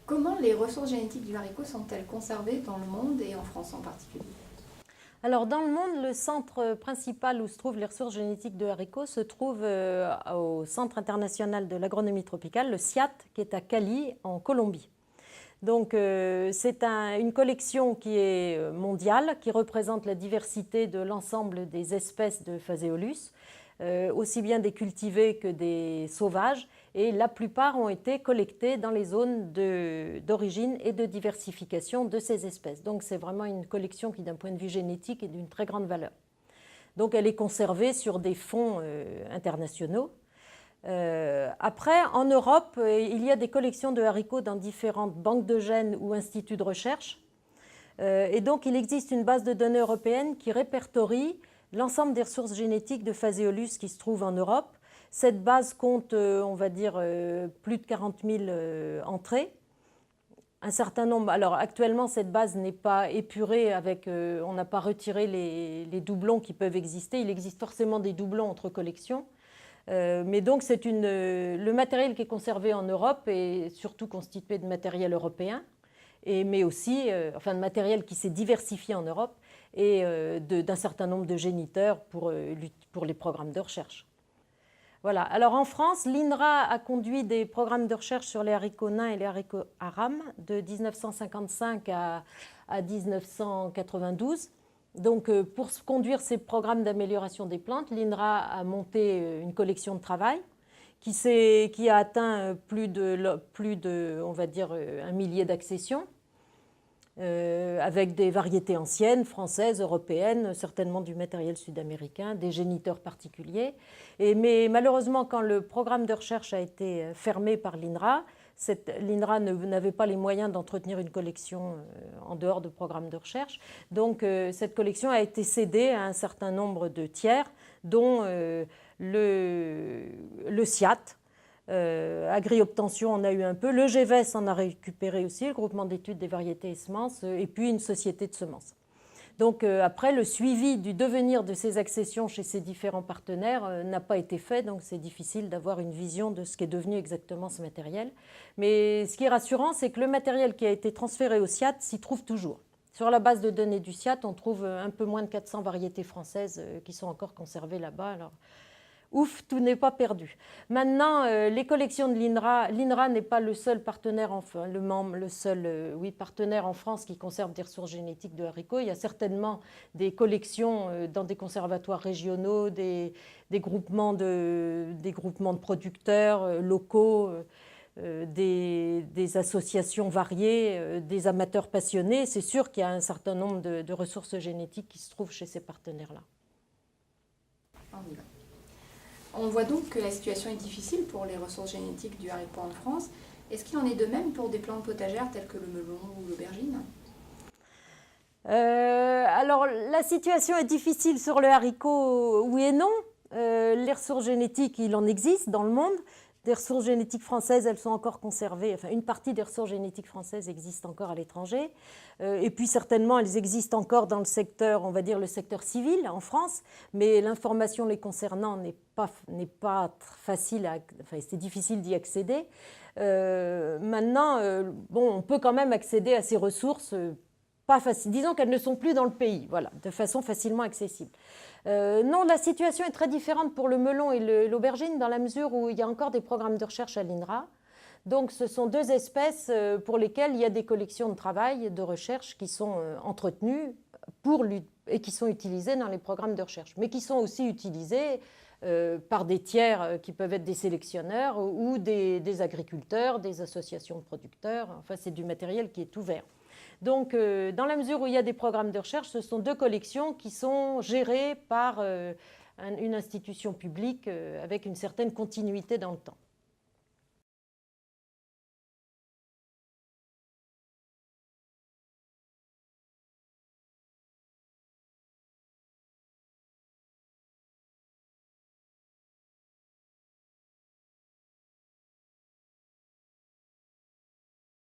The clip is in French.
Comment les ressources génétiques du haricot sont-elles conservées dans le monde et en France en particulier? Alors, dans le monde, le centre principal où se trouvent les ressources génétiques de haricots se trouve au Centre international de l'agronomie tropicale, le CIAT, qui est à Cali, en Colombie. Donc, c'est une collection qui est mondiale, qui représente la diversité de l'ensemble des espèces de Phaseolus, aussi bien des cultivés que des sauvages, et la plupart ont été collectés dans les zones d'origine et de diversification de ces espèces. Donc, c'est vraiment une collection qui, d'un point de vue génétique, est d'une très grande valeur. Donc, elle est conservée sur des fonds internationaux. Après, en Europe, il y a des collections de haricots dans différentes banques de gènes ou instituts de recherche. Et donc, il existe une base de données européenne qui répertorie l'ensemble des ressources génétiques de Phaseolus qui se trouvent en Europe. Cette base compte, on va dire, plus de 40 000 entrées. Un certain nombre. Alors, actuellement, cette base n'est pas épurée avec. On n'a pas retiré les doublons qui peuvent exister. Il existe forcément des doublons entre collections. Mais donc, le matériel qui est conservé en Europe est surtout constitué de matériel européen, mais aussi de matériel qui s'est diversifié en Europe et d'un certain nombre de géniteurs pour les programmes de recherche. Voilà. Alors en France, l'INRA a conduit des programmes de recherche sur les haricots nains et les haricots aram de 1955 à 1992. Donc, pour conduire ces programmes d'amélioration des plantes, l'INRA a monté une collection de travail qui a atteint plus de, on va dire, 1 millier d'accessions, avec des variétés anciennes, françaises, européennes, certainement du matériel sud-américain, des géniteurs particuliers. Mais malheureusement, quand le programme de recherche a été fermé par l'INRA, l'INRA n'avait pas les moyens d'entretenir une collection en dehors de programmes de recherche. Donc, cette collection a été cédée à un certain nombre de tiers, dont le CIAT. Agri-Obtention en a eu un peu, le GEVES en a récupéré aussi, le groupement d'études des variétés et semences, et puis une société de semences. Donc après, le suivi du devenir de ces accessions chez ces différents partenaires n'a pas été fait, donc c'est difficile d'avoir une vision de ce qu'est devenu exactement ce matériel. Mais ce qui est rassurant, c'est que le matériel qui a été transféré au CIAT s'y trouve toujours. Sur la base de données du CIAT, on trouve un peu moins de 400 variétés françaises qui sont encore conservées là-bas. Alors, ouf, tout n'est pas perdu. Maintenant, les collections de l'INRA n'est pas le seul partenaire, partenaire en France qui conserve des ressources génétiques de haricots. Il y a certainement des collections dans des conservatoires régionaux, des groupements de producteurs locaux, des associations variées, des amateurs passionnés. C'est sûr qu'il y a un certain nombre de ressources génétiques qui se trouvent chez ces partenaires-là. On voit donc que la situation est difficile pour les ressources génétiques du haricot en France. Est-ce qu'il en est de même pour des plantes potagères telles que le melon ou l'aubergine? Alors, la situation est difficile sur le haricot, oui et non. Les ressources génétiques, il en existe dans le monde. Des ressources génétiques françaises, elles sont encore conservées. Enfin, une partie des ressources génétiques françaises existe encore à l'étranger. Et puis, certainement, elles existent encore dans le secteur, on va dire le secteur civil en France. Mais l'information les concernant n'est pas facile, c'est difficile d'y accéder. Maintenant, on peut quand même accéder à ces ressources pas facile. Disons qu'elles ne sont plus dans le pays, voilà, de façon facilement accessible. Non, la situation est très différente pour le melon et l'aubergine dans la mesure où il y a encore des programmes de recherche à l'INRA. Donc, ce sont deux espèces pour lesquelles il y a des collections de travail, de recherche qui sont entretenues et qui sont utilisées dans les programmes de recherche, mais qui sont aussi utilisées par des tiers qui peuvent être des sélectionneurs ou des agriculteurs, des associations de producteurs. Enfin, c'est du matériel qui est ouvert. Donc, dans la mesure où il y a des programmes de recherche, ce sont deux collections qui sont gérées par une institution publique avec une certaine continuité dans le temps.